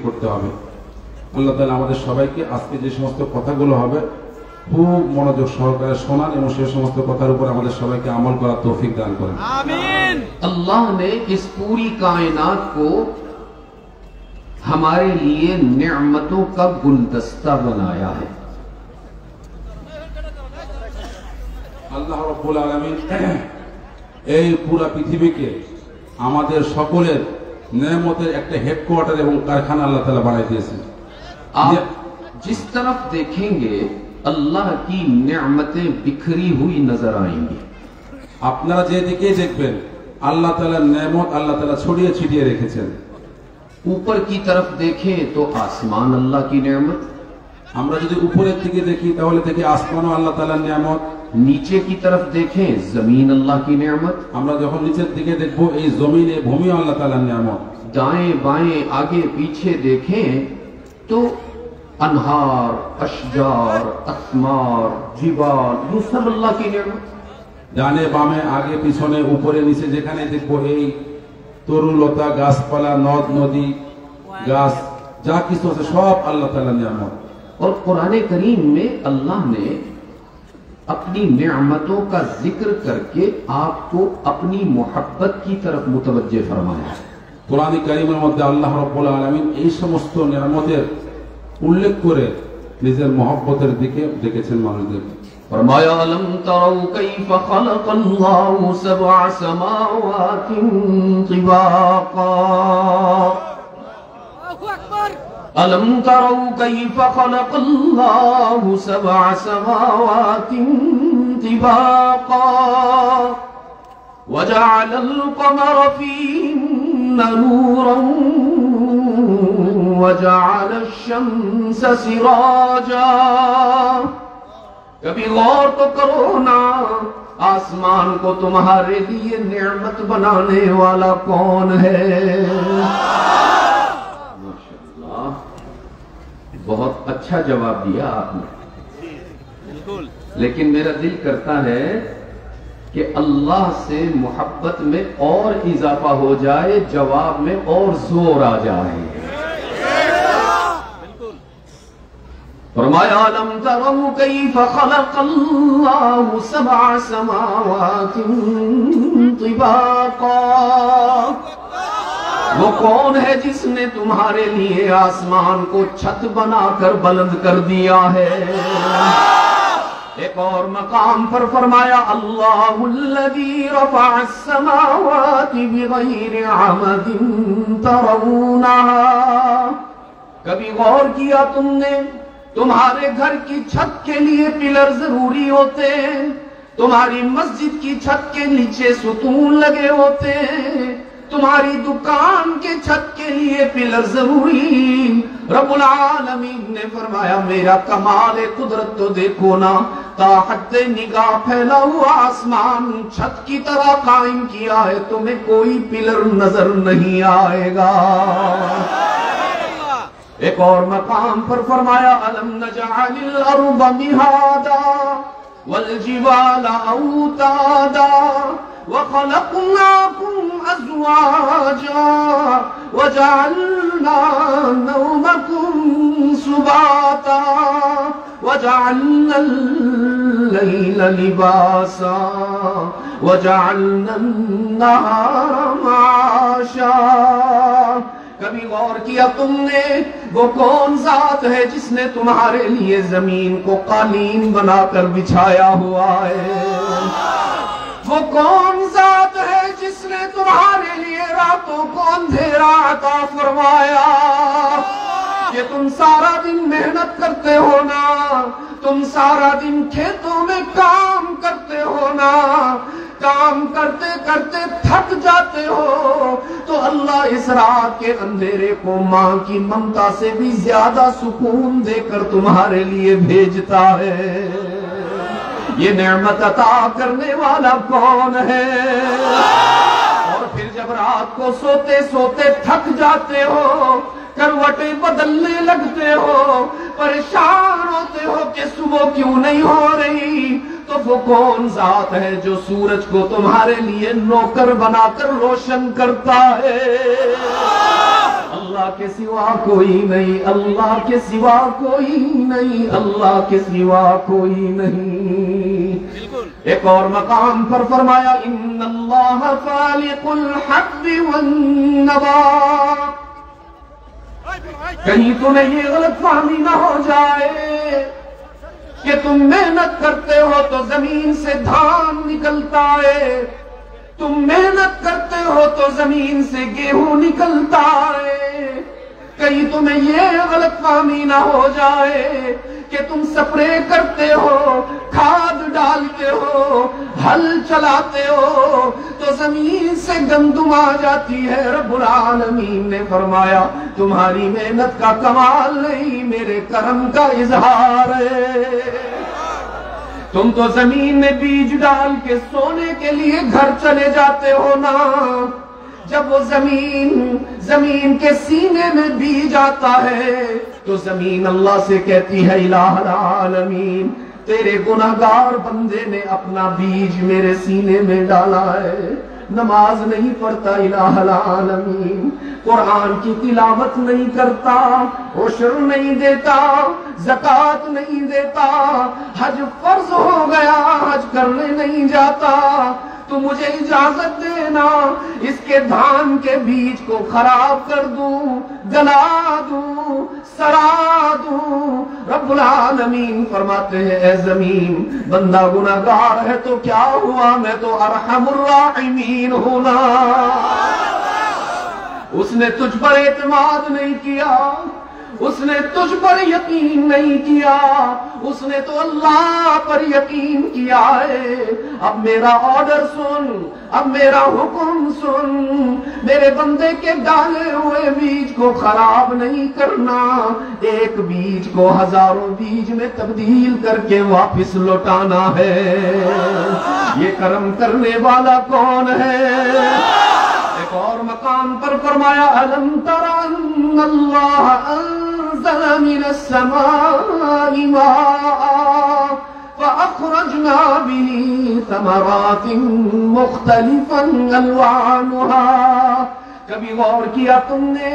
করতে হবে। আল্লাহ তাআলা আমাদের সবাইকে আজকে যে সমস্ত কথাগুলো হবে খুব মনোযোগ সহকারে শোনান এবং সেই সমস্ত কথার উপর আমাদের সবাইকে আমল করার তৌফিক দান করেন। आमीन। अल्लाह ने इस पूरी कायनात को हमारे लिए नेमतों का गुलदस्ता बनाया है। আল্লাহ রাব্বুল আলামিন এই পুরো পৃথিবীকে আমাদের সকলের নেয়ামতের একটা হেডকোয়ার্টার এবং কারখানা আল্লাহ তাআলা বানিয়ে দিয়েছেন। आप जिस तरफ देखेंगे अल्लाह की नेमतें बिखरी हुई नजर आएंगी। আপনারা যেদিকে দেখবেন আল্লাহ তাআলার নেয়ামত আল্লাহ তাআলা ছড়িয়ে ছিটিয়ে রেখেছেন। ऊपर की तरफ देखें तो आसमान अल्लाह की नेमत, আমরা যদি উপরের দিকে দেখি তাহলে দেখি আসমানও আল্লাহ তাআলার নিয়ামত, नीचे की तरफ देखें जमीन अल्लाह की नेमत, আমরা যখন নিচের দিকে দেখব এই জমিনে ভূমিও আল্লাহ তাআলার নিয়ামত, दाएं बाएं आगे पीछे देखें तो अनहार, अशजार, असमार, जिबाल, ये सब अल्लाह की नेमत। ডানে বামে আগে পিছনে উপরে নিচে যেখানে দেখব এই তরুলতা গাছপালা নদ নদী গাছ যা কিছু আছে সব আল্লাহ তাআলার নিয়ামত। और कुरान करीम में अल्लाह ने अपनी नेमतों का जिक्र करके आपको अपनी मोहब्बत की तरफ मुतवज्जे फरमाया। কোরআন কারীমের মধ্যে আল্লাহ রাব্বুল আলামিন এই সমস্ত নিয়ামতের উল্লেখ করে নিজের মহব্বতের দিকে ডেকেছেন মানুষদেরকে। फरमाया अलम तरौ कैफ खलक़ल्लाहु सबअ समावातिन तिबाका। अलम तरौ कैफ खलक़ल्लाहु सबअ समावातिन तिबाका वजअलल क़मर फ़ीहिन्ना नूरन वजअलश शम्स सिराजा। कभी गौर तो करो ना, आसमान को तुम्हारे लिए नेमत बनाने वाला कौन है। माशाअल्लाह, बहुत अच्छा जवाब दिया आपने। बिल्कुल। लेकिन मेरा दिल करता है कि अल्लाह से मोहब्बत में और इजाफा हो जाए, जवाब में और जोर आ जाए। फरमाया अलम तरौ कैफ खलक़ल्लाहु सबअ समावातिन तिबाका। वो कौन है जिसने तुम्हारे लिए आसमान को छत बनाकर बुलंद कर दिया है। एक और मकाम पर फरमाया अल्लाहुल्लज़ी रफ़अस समावाति बिग़ैरि अमदिन तरौनहा। कभी गौर किया तुमने, तुम्हारे घर की छत के लिए पिलर जरूरी होते हैं, तुम्हारी मस्जिद की छत के नीचे सुतून लगे होते हैं, तुम्हारी दुकान के छत के लिए पिलर जरूरी। रब्बुल आलमीन ने फरमाया मेरा कमाल कुदरत तो देखो ना, ताहत निगाह फैला हुआ आसमान छत की तरह कायम किया है, तुम्हें कोई पिलर नजर नहीं आएगा। एक और मकाम पर फरमाया अलम नजअलिल अर्द मिहादा वल जिबाला औतादा व खलक़नाकुम अज़वाजा व जअलना नौमकुम सुबाता व जअलना अल-लैला लिबासा व जअलना अन-नहारा माशा। कभी गौर किया तुमने, वो कौन जात है जिसने तुम्हारे लिए जमीन को कालीन बनाकर बिछाया हुआ है। वो कौन जात है जिसने तुम्हारे लिए रातों को अंधेरा अता फरमाया। कि तुम सारा दिन मेहनत करते हो ना, तुम सारा दिन खेतों में काम करते हो ना, काम करते करते थक जाते हो तो अल्लाह इस रात के अंधेरे को माँ की ममता से भी ज्यादा सुकून देकर तुम्हारे लिए भेजता है। ये नेमत अता करने वाला कौन है। और फिर जब रात को सोते सोते थक जाते हो, करवटें बदलने लगते हो, परेशान होते हो कि सुबह क्यों नहीं हो रही, तो वो कौन जात है जो सूरज को तुम्हारे लिए नौकर बनाकर रोशन करता है। अल्लाह के सिवा कोई नहीं, अल्लाह के सिवा कोई नहीं, अल्लाह के सिवा कोई नहीं। एक और मकाम पर फरमाया इन्नल्लाह फालिकुल हब्बि वन्नवा। कहीं तुम्हें ये गलत फहमी ना हो जाए कि तुम मेहनत करते हो तो जमीन से धान निकलता है, तुम मेहनत करते हो तो जमीन से गेहूं निकलता है। कहीं तुम्हें ये गलत फहमी ना हो जाए कि तुम स्प्रे करते हो, खाद डालते हो, हल चलाते हो तो जमीन से गंदुम आ जाती है। रब्बुल आलमीन ने फरमाया तुम्हारी मेहनत का कमाल नहीं, मेरे करम का इजहार है। तुम तो जमीन में बीज डाल के सोने के लिए घर चले जाते हो ना, जब वो जमीन के सीने में बीज आता है तो जमीन अल्लाह से कहती है इलाहुल आलमीन तेरे गुनाहगार बंदे ने अपना बीज मेरे सीने में डाला है। नमाज नहीं पढ़ता इलाहुल आलमीन, कुरान की तिलावत नहीं करता, उश्र नहीं देता, ज़कात नहीं देता, हज फर्ज हो गया हज करने नहीं जाता, तो मुझे इजाजत देना इसके धान के बीज को खराब कर दूं, गला दूं, सड़ा दूं। रब्बुल आलमीन फरमाते हैं ए ज़मीन बंदा गुनाहगार है तो क्या हुआ, मैं तो अरहमुर राहिमीन हूं ना। उसने तुझ पर एतमाद नहीं किया, उसने तुझ पर यकीन नहीं किया, उसने तो अल्लाह पर यकीन किया है। अब मेरा ऑर्डर सुन, अब मेरा हुक्म सुन, मेरे बंदे के डाले हुए बीज को खराब नहीं करना, एक बीज को हजारों बीज में तब्दील करके वापस लौटाना है। ये करम करने वाला कौन है? एक और मकाम पर फरमाया अलम तरा अन्नल्लाह अंज़ल मिनस समाई माअन फअख़रजना बिही समरातिन मुख़्तलिफ़न अलवानुहा। कभी गौर किया तुमने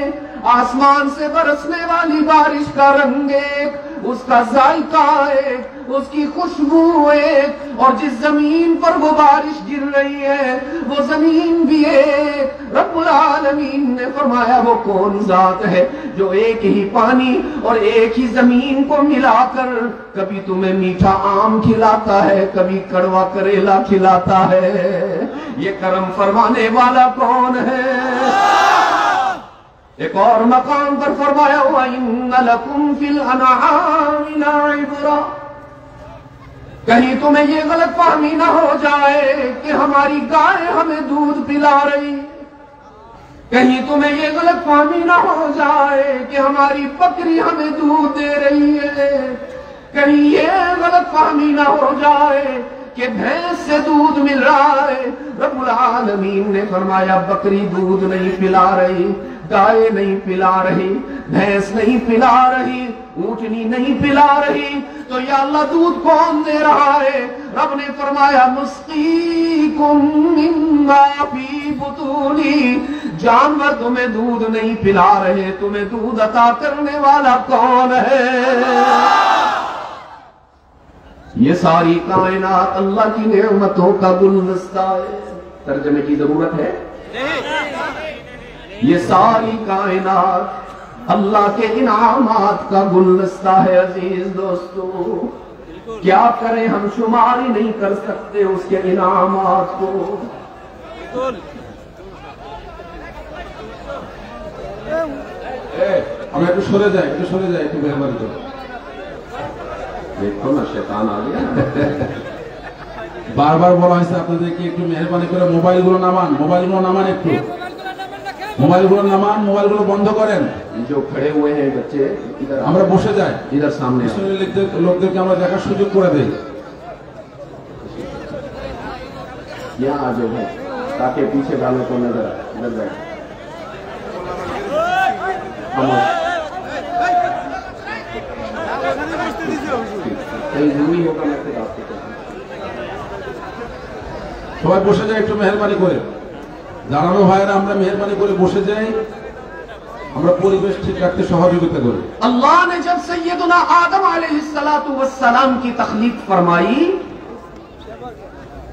आसमान से बरसने वाली बारिश का रंग एक, उसका जायका एक, उसकी खुशबू एक, और जिस जमीन पर वो बारिश गिर रही है वो जमीन भी एक। रब्बुल आलमीन ने फरमाया वो कौन जात है जो एक ही पानी और एक ही जमीन को मिलाकर कभी तुम्हें मीठा आम खिलाता है, कभी कड़वा करेला खिलाता है। ये करम फरमाने वाला कौन है? एक और मकाम पर फरमाया हुआ इन्ना लकुम फिल अनआमि लइब्रा। कहीं तुम्हें ये गलत फहमी ना हो जाए कि हमारी गाय हमें दूध पिला रही, कहीं तुम्हें ये गलत फहमी ना हो जाए कि हमारी बकरी हमें दूध दे रही है, कहीं ये गलत फहमी ना हो जाए कि भैंस से दूध मिल रहा है। रब्बुल आलमीन ने फरमाया बकरी दूध नहीं पिला रही, गाय नहीं पिला रही, भैंस नहीं पिला रही, ऊँटनी नहीं पिला रही, तो या अल्लाह दूध कौन दे रहा है? रब ने फरमाया नुस्कीकुम मिम्मा फी बुतूनी। जानवर तुम्हें दूध नहीं पिला रहे, तुम्हें दूध अता करने वाला कौन है? ये सारी कायनात अल्लाह की नेमतों का गुलदस्ता है। तर्जमे की जरूरत है? ये सारी कायनात अल्लाह के इनामात का गुलदस्ता है। अजीज दोस्तों क्या करें, हम शुमार ही नहीं कर सकते उसके इनामात को। हम একটু সরে যাই, একটু মেহরবানি করো। देखो ना शैतान आ गया। বারবার বলা হয়েছে আপনাদেরকে একটু মেহরবানি করে মোবাইলগুলো নামান, একটু মোবাইলগুলো নামান, মোবাইলগুলো বন্ধ করেন। जो खड़े हुए हैं बच्चे इधर আমরা বসে যাই, इधर सामने লোকদেরকে আমরা দেখার সুযোগ করে দেই। यहाँ आ जाओ भाई, ताकि पीछे वालों को नजर आए। इधर बैठ कहीं जरूरी होगा मैं फिर आपको সবাই বসে যায় একটু মেহরবানি করে। দাঁড়ানো ভাইয়েরা আমরা মেহরবানি করে বসে যাই। আমরা পরিবেশ ঠিক রাখতে সহযোগিতা করি। अल्लाह ने जब सैयदुना आदम अलैहिस्सलाम की तखलीक फरमाई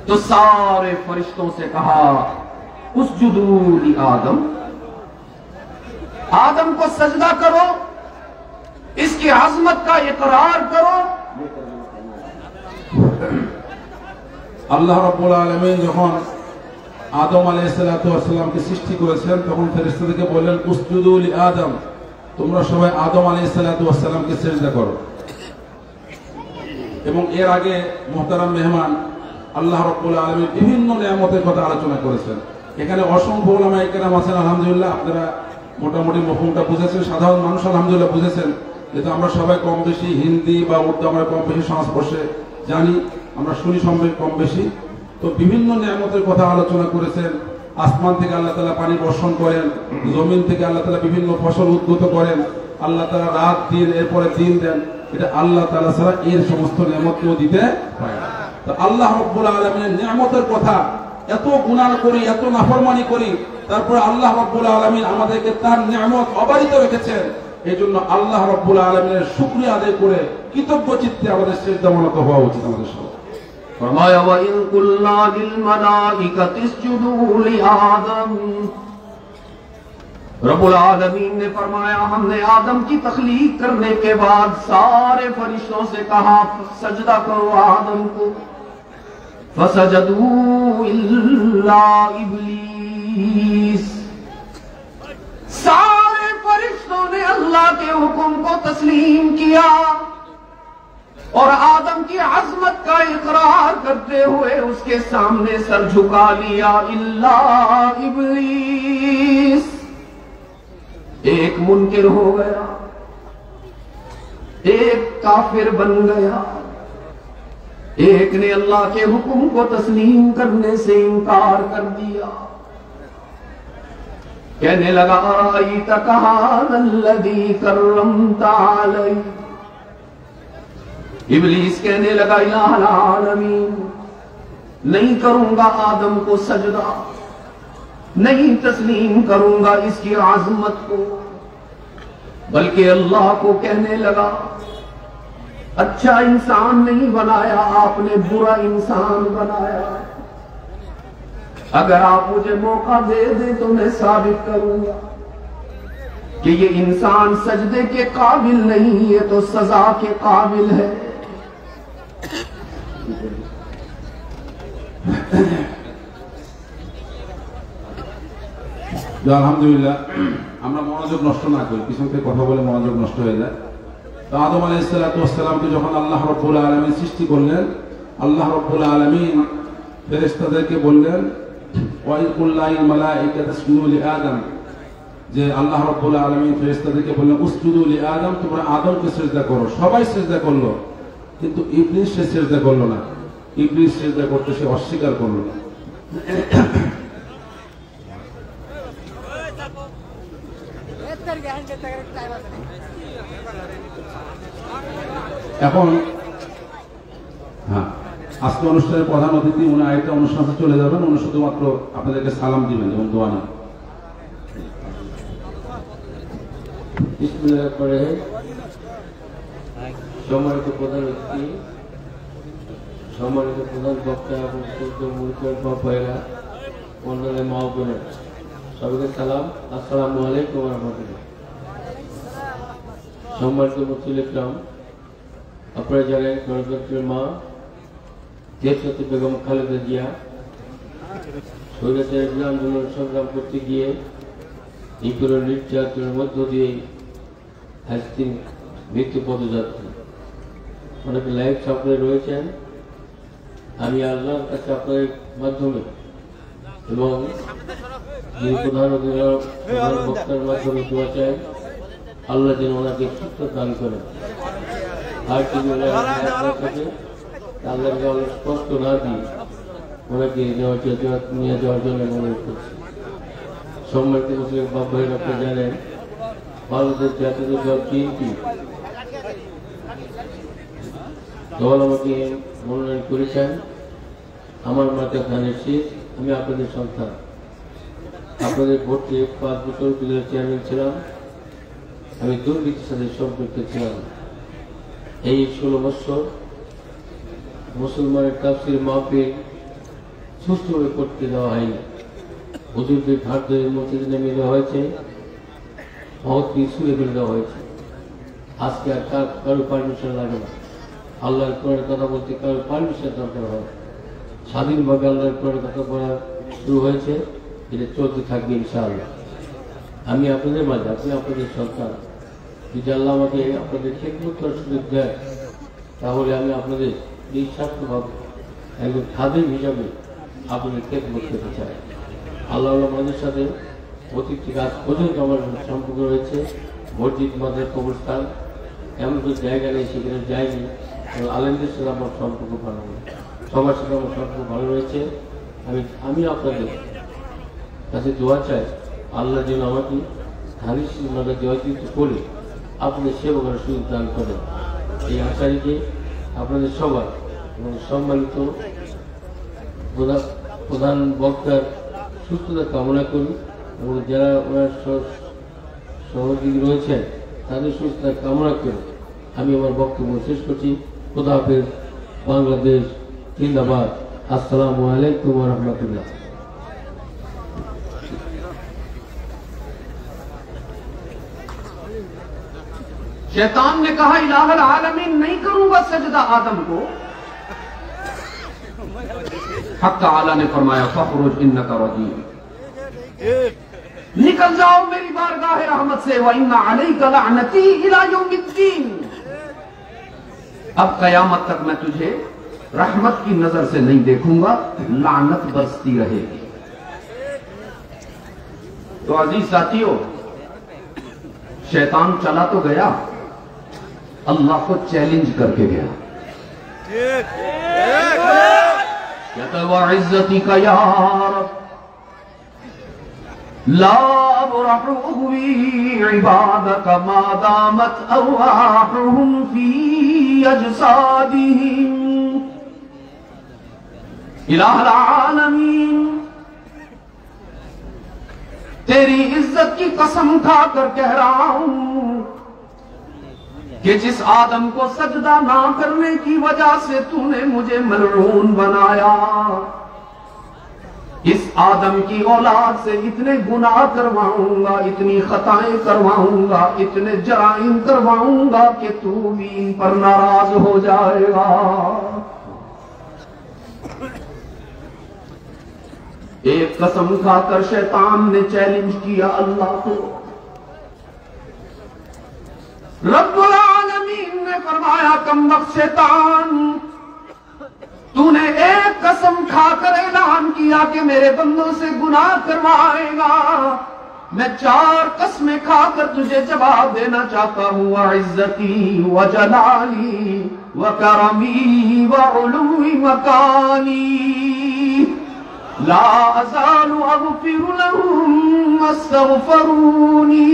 तो सारे फरिश्तों से कहा उसजुदू ली आदम, आदम को सजदा करो, इसकी अजमत का इकरार करो। আল্লাহ রাব্বুল আলামিন যখন আদম আলাইহিস সালামকে সৃষ্টি করেছেন তখন ফেরেশতাদেরকে বললেন উসজুদু লি আদম, তোমরা সবাই আদম আলাইহিস সালামকে সিজদা করো। এবং এর আগে মুহতারাম মেহমান আল্লাহ রাব্বুল আলামিন বিভিন্ন নিয়ামতের কথা আলোচনা করেছেন। এখানে অসংখ্য উলামায়ে কেরাম আছেন, আলহামদুলিল্লাহ আপনারা মোটামুটি মফহুমটা বুঝেছেন, সাধারণ মানুষ আলহামদুলিল্লাহ বুঝেছেন। যেহেতু আমরা সবাই কম বেশি হিন্দি বা উর্দু আমরা কম বেশি সংস্পর্শে জানি, আমরা শুনি সম্পর্কে কম বেশি। তো বিভিন্ন নিয়ামতের কথা আলোচনা করেছেন। আসমান থেকে আল্লাহ তাআলা পানি বর্ষণ করেন, জমিন থেকে আল্লাহ তাআলা বিভিন্ন ফসল উদ্গত করেন, আল্লাহ তাআলা রাত দিন এরপরে দিন দেন। এটা আল্লাহ তাআলা ছাড়া এর সমস্ত নিয়ামত কেউ দিতে পারে না। তো আল্লাহ রাব্বুল আলামিনের নিয়ামতের কথা এত গুনাহ করি, এত নাফরমানি করি, তারপরে আল্লাহ রাব্বুল আলামিন আমাদেরকে তার নিয়ামত অবারিত রেখেছেন। এই জন্য আল্লাহ রাব্বুল আলামিনের শুকরিয়া আদায় করে কৃতজ্ঞ চিত্তে আমাদের সিজদামনত হওয়া উচিত আমাদের সবার। फरमाया वइन कुल्ला लिल मलाइकति इसजुदू ली आदम, रब्बुल आलमीन ने फरमाया हमने आदम की तख्लीक करने के बाद सारे फरिश्तों से कहा सजदा करो आदम को, फसजदू इल्ला इब्लीस, सारे फरिश्तों ने अल्लाह के हुक्म को तस्लीम किया और आदम की अजमत का इकरार करते हुए उसके सामने सर झुका लिया। इल्ला इब्लीस, एक मुनकिर हो गया, एक काफिर बन गया, एक ने अल्लाह के हुक्म को तस्लीम करने से इनकार कर दिया। कहने लगा अराइतकहाज़ल्लज़ी कर्रमता अलैहि, इब्लीस कहने लगा इलाहुल आलमीन, नहीं करूंगा आदम को सजदा, नहीं तस्लीम करूंगा इसकी आजमत को। बल्कि अल्लाह को कहने लगा अच्छा इंसान नहीं बनाया आपने, बुरा इंसान बनाया। अगर आप मुझे मौका दे दें तो मैं साबित करूंगा कि ये इंसान सजदे के काबिल नहीं है तो सजा के काबिल है। আলহামদুলিল্লাহ আমরা মনোযোগ নষ্ট না করি, পিছন থেকে কথা বলে মনোযোগ নষ্ট হয়ে যায়। তো আদম আলাইহিস সালামকে যখন আল্লাহ রাব্বুল আলামিন সৃষ্টি করলেন, আল্লাহ রাব্বুল আলামিন ফেরেশতাদেরকে বললেন ওয়াইল কুল্লাইল মালাইকাতু ইসজুদু লি আদম, যে আল্লাহ রাব্বুল আলামিন ফেরেশতাদেরকে বললেন উসজুদু লি আদম, তোমরা আদমকে সিজদা করো। সবাই সিজদা করলো, কিন্তু ইবলিস সে সিজদা করলো না। ইবলিস সিজদা করতে সে অস্বীকার করলো না। এখন হ্যাঁ, আজকে অনুষ্ঠানের প্রধান অতিথি উনি আরেকটা অনুষ্ঠানে চলে যাবেন, উনি শুধুমাত্র আপনাদেরকে সালাম দিবেন এবং দোয়া নেন। সম্মানিত প্রধান অতিথি, সম্মানিত প্রধান বক্তা এবং ভাইরা, অন্যান্য মা বোনেরা, সবাইকে সালাম, আসসালামু আলাইকুম ওয়া রাহমাতুল্লাহ। সম্মানিত মুফতি ইকরাম, আপনারা জানেন গণতন্ত্রের মা দেশরত্ন বেগম খালেদা জিয়া স্বৈরাচারের বিরুদ্ধে আন্দোলন সংগ্রাম করতে গিয়ে নিপীড়ন নির্যাতনের মধ্য দিয়ে আজ তিনি মৃত্যু পদযাত্রী। অনেকে লাইভ সাপ্লাই রয়েছেন। আমি আল্লাহর কাছে আপনাদের মাধ্যমে এবং যিনি প্রধান বক্তার মাধ্যমে দোয়া চাই, আল্লাহ যেন ওনাকে সুস্থ দান করেন। আর কি আল্লাহকে অনেক কষ্ট না দিয়ে ওনাকে নিয়ে যাওয়ার জন্য অনুরোধ করছি। সম্মানিত মুসলিম বাপ ভাইরা, আপনি জানেন বাংলাদেশ জাতীয় দল বিএনপি দল আমাকে মনোনয়ন করেছেন। আমার মাতা খানের শীষ, আমি আপনাদের সন্তান। আপনাদের ভোটে 5 বছর বিধায়ক চেয়ারম্যান ছিলাম, আমি দুর্নীতির সাথে সম্পৃক্ত ছিলাম। এই 16 বছর মুসলমানের তাফসীর মাহফিল সুষ্ঠুভাবে করতে দেওয়া হয়নি। হুজুরদের ঘাট ধরে মসজিদে নেমে দেওয়া হয়েছে, মহৎকে ছুঁড়ে ফেলে দেওয়া হয়েছে। আজকে আর কারো পারমিশন লাগে না। আল্লাহর কোরআনের কথা বলতে কারো পারমিশন দরকার হয়। স্বাধীনভাবে আল্লাহর কোরআনের কথা বলা শুরু হয়েছে, এটা চলতে থাকবে ইনশাআল্লাহ। আমি আপনাদের মাঝে, আপনি আপনাদের সন্তান, যদি আল্লাহ আমাকে আপনাদের খেদমত করার সুযোগ দেয়, তাহলে আমি আপনাদের নিঃস্বার্থভাবে একজন খাদেম হিসাবে আপনাদের খেদমত করতে চাই। আল্লাহ আমাদের সাথে অতীত থেকে আজ পর্যন্ত আমার সম্পর্ক রয়েছে। মসজিদ, মাদ্রাসা, কবরস্থান এমন কোনো জায়গা নেই সেখানে যায়নি। আলেমদের সাথে আমার সম্পর্ক ভালো, সবার সাথে আমার সম্পর্ক ভালো রয়েছে। আমি আপনাদের কাছে দোয়া চাই, আল্লাহ যেন আমাকে হাদিস সুন্নাহকে জয়যুক্ত করে আপনাদের সেবা করার সুযোগ দান করেন। এই আশা রেখে আপনাদের সবার এবং সম্মানিত প্রধান বক্তার সুস্থতা কামনা করি এবং যারা ওনার সহযোগী রয়েছেন তাদের সুস্থতা কামনা করে আমি আমার বক্তব্য শেষ করছি। খোদা হাফেজ। বাংলাদেশ জিন্দাবাদ। আসসালামু আলাইকুম ওয়া রাহমাতুল্লাহ। शैतान ने कहा इलाहुल आलमीन नहीं करूंगा सजदा आदम को। हक ताला ने फरमाया फखरुज इन्नका रजीम, निकल जाओ मेरी बारगाह रहमत से, व इन्ना अलैका लअनती इला यौमिद्दीन। अब कयामत तक मैं तुझे रहमत की नजर से नहीं देखूंगा, लानत बरसती रहेगी। तो अजीज साथियों, शैतान चला तो गया, अल्लाह को चैलेंज करके गया। इज्जती का यार ला अबरहु इबादक मा दामत अरवाहुहुम फी अजसादिहिम। इलाहुल आलमीन, तेरी इज्जत की कसम खाकर कह रहा हूं कि जिस आदम को सजदा ना करने की वजह से तूने मुझे मलऊन बनाया, इस आदम की औलाद से इतने गुनाह करवाऊंगा, इतनी खताएं करवाऊंगा, इतने जराइम करवाऊंगा कि तू भी इन पर नाराज हो जाएगा। एक कसम खाकर शैतान ने चैलेंज किया अल्लाह को। रब्बुल आलमीन ने फरमाया कम वक्त शैतान, तूने एक कसम खाकर ऐलान किया कि मेरे बंदों से गुनाह करवाएगा, मैं 4 कसमें खाकर तुझे जवाब देना चाहता हूं। व इज्जती व जलाली व करमी व उलूई मकानी ला अज़ालु अग़फ़िरु लहुम वस्तग़फ़िरूनी।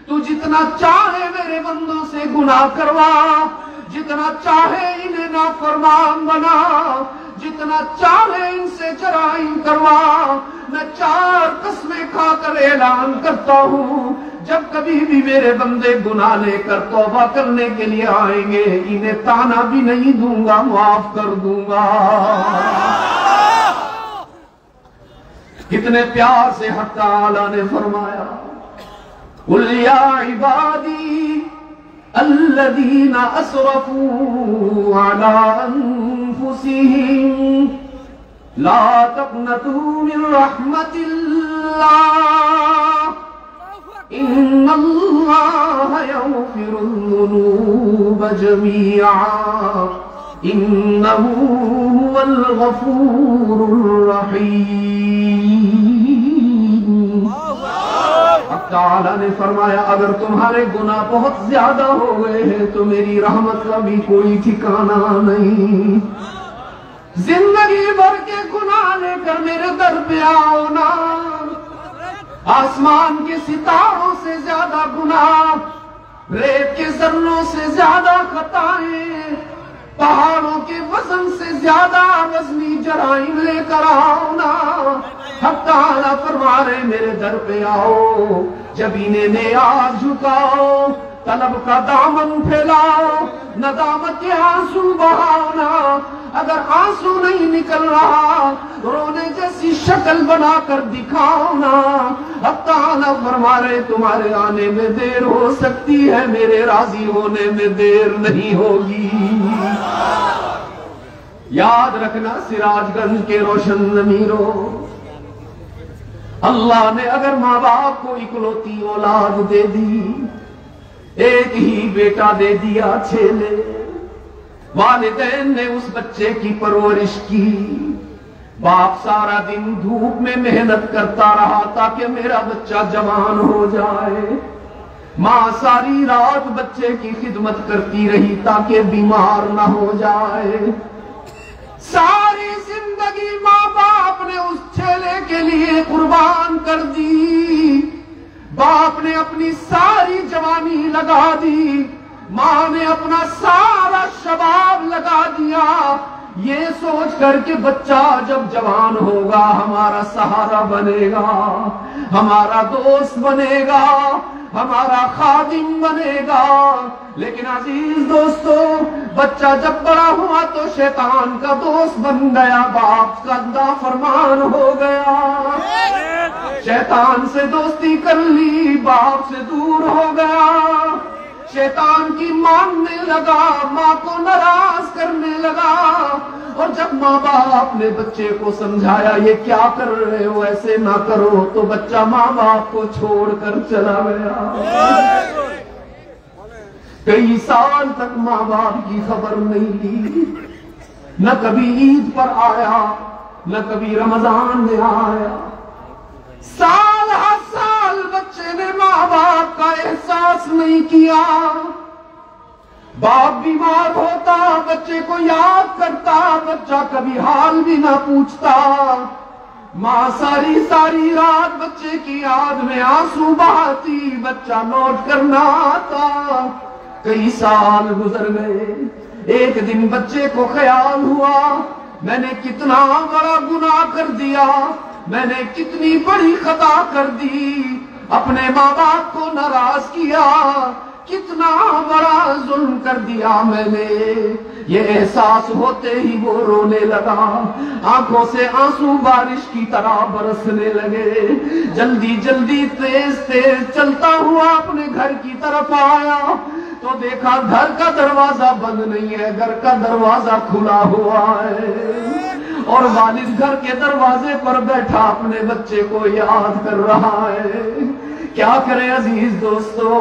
तू जितना चाहे मेरे बंदों से गुनाह करवा, जितना चाहे इन्हें नाफरमान बना, जितना चाहे इनसे जराइम करवा, मैं 4 कसमें खाकर ऐलान करता हूं, जब कभी भी मेरे बंदे गुनाह लेकर तौबा करने के लिए आएंगे, इन्हें ताना भी नहीं दूंगा, माफ कर दूंगा। कितने प्यार से हक ताला ने फरमाया कुल या इबादी अल्लज़ीना असरफू अला अनफुसिहिम ला तक़नतू मिन रहमतिल्लाह इन्नल्लाह यग़फ़िरुज़्ज़ुनूब जमीआ इन्नहू हुवल गफ़ूरुर रहीम। ताला ने फरमाया अगर तुम्हारे गुनाह बहुत ज्यादा हो गए हैं तो मेरी रहमत का भी कोई ठिकाना नहीं। जिंदगी भर के गुनाह लेकर मेरे दर पे आओ ना, आसमान के सितारों से ज्यादा गुनाह, रेत के जर्रों से ज्यादा खताएं, पहाड़ों के वजन से ज्यादा वजनी जराइम लेकर आओ ना। हक ताला फरमा रहे मेरे दर पे आओ, जबीने में आज झुकाओ, तलब का दामन फैलाओ, नदामत के आंसू बहाओ ना। अगर आंसू नहीं निकल रहा रोने जैसी शक्ल बनाकर दिखाओ ना। अब ताला फरमा रहे तुम्हारे आने में देर हो सकती है, मेरे राजी होने में देर नहीं होगी। याद रखना सिराजगंज के रोशन ज़मीरों, अल्लाह ने अगर माँ बाप को इकलौती औलाद दे दी, एक ही बेटा दे दिया छेले, वालिदैन ने उस बच्चे की परवरिश की। बाप सारा दिन धूप में मेहनत करता रहा ताकि मेरा बच्चा जवान हो जाए। माँ सारी रात बच्चे की खिदमत करती रही ताकि बीमार ना हो जाए। सारी जिंदगी माँ बाप ने उस छेले के लिए कुर्बान कर दी। बाप ने अपनी सारी जवानी लगा दी, माँ ने अपना सारा शबाब लगा दिया, ये सोच कर के बच्चा जब जवान होगा हमारा सहारा बनेगा, हमारा दोस्त बनेगा, हमारा खादिम बनेगा। लेकिन अजीज दोस्तों, बच्चा जब बड़ा हुआ तो शैतान का दोस्त बन गया, बाप का नाफरमान हो गया। शैतान से दोस्ती कर ली, बाप से दूर हो गया। शैतान की मानने लगा, माँ को नाराज करने लगा। और जब माँ बाप ने बच्चे को समझाया ये क्या कर रहे हो, ऐसे ना करो, तो बच्चा माँ बाप को छोड़कर चला गया। कई साल तक माँ बाप की खबर नहीं ली, न कभी ईद पर आया, न कभी रमजान में आया। साल हर साल बच्चे ने माँ बाप का एहसास नहीं किया। बाप बीमार होता, बच्चे को याद करता, बच्चा कभी हाल भी ना पूछता। माँ सारी सारी रात बच्चे की याद में आंसू बहाती, बच्चा लौट कर ना आता। कई साल गुजर गए। एक दिन बच्चे को ख्याल हुआ मैंने कितना बड़ा गुनाह कर दिया, मैंने कितनी बड़ी खता कर दी, अपने माँ बाप को नाराज किया, कितना बड़ा जुल्म कर दिया मैंने। ये एहसास होते ही वो रोने लगा, आंखों से आंसू बारिश की तरह बरसने लगे। जल्दी जल्दी तेज तेज चलता हुआ अपने घर की तरफ आया तो देखा घर का दरवाजा बंद नहीं है, घर का दरवाजा खुला हुआ है और वालिद घर के दरवाजे पर बैठा अपने बच्चे को याद कर रहा है। क्या करें अजीज दोस्तों,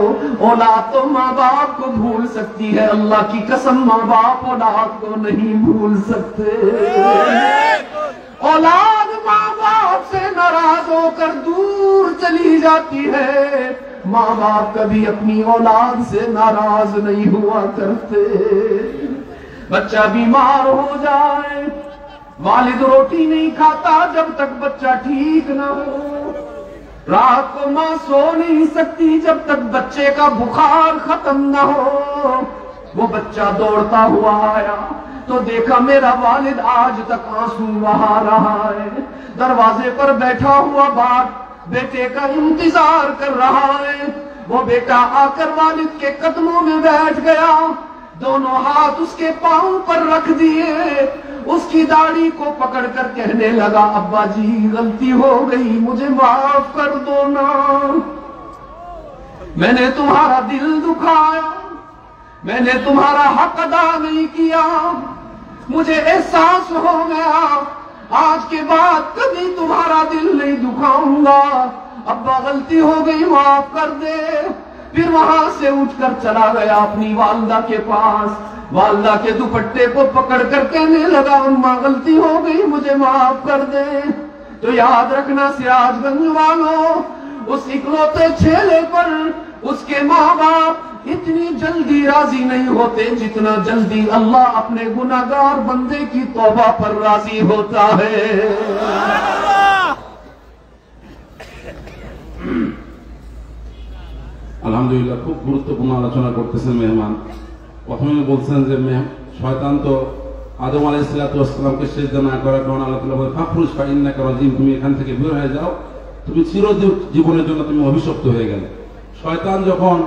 औलाद तो माँ बाप को भूल सकती है, अल्लाह की कसम माँ बाप औलाद को नहीं भूल सकते। औलाद माँ बाप से नाराज होकर दूर चली जाती है, माँ बाप कभी अपनी औलाद से नाराज नहीं हुआ करते। बच्चा बीमार हो जाए, वालिद रोटी नहीं खाता जब तक बच्चा ठीक ना हो। रात को माँ सो नहीं सकती जब तक बच्चे का बुखार खत्म ना हो। वो बच्चा दौड़ता हुआ आया तो देखा मेरा वालिद आज तक आंसू बहा रहा है, दरवाजे पर बैठा हुआ बाप बेटे का इंतजार कर रहा है। वो बेटा आकर वालिद के कदमों में बैठ गया, दोनों हाथ उसके पांव पर रख दिए, उसकी दाढ़ी को पकड़कर कहने लगा, अब्बा जी गलती हो गई, मुझे माफ कर दो ना, मैंने तुम्हारा दिल दुखाया, मैंने तुम्हारा हक अदा नहीं किया, मुझे एहसास हो गया, आज के बाद कभी तुम्हारा दिल नहीं दुखाऊंगा, अब्बा गलती हो गई माफ कर दे। फिर वहां से उठकर चला गया अपनी वालदा के पास, वालदा के दुपट्टे को पकड़कर कहने लगा, अम्मा गलती हो गई मुझे माफ कर दे। तो याद रखना सिराजगंज वालों, उस इकलौते छेले पर उसके माँ बाप इतनी जल्दी राजी नहीं होते जितना जल्दी अल्लाह अपने गुनाहगार बंदे की तौबा पर राजी होता है। আলহামদুলিল্লাহ, খুব গুরুত্বপূর্ণ আলোচনা করতেছেন মেহমান। প্রথমে বলছেন যে শয়তান তো আদম আলাইহিস সালামকে সিজদা না করার কারণে আল্লাহ তাআলা বলেন ফাখরুজ ফাইন্নাকা রাজিম, তুমি এখান থেকে বের হয়ে যাও, তুমি চিরজীবনের জন্য তুমি অভিশপ্ত হয়ে গেলে। শয়তান যখন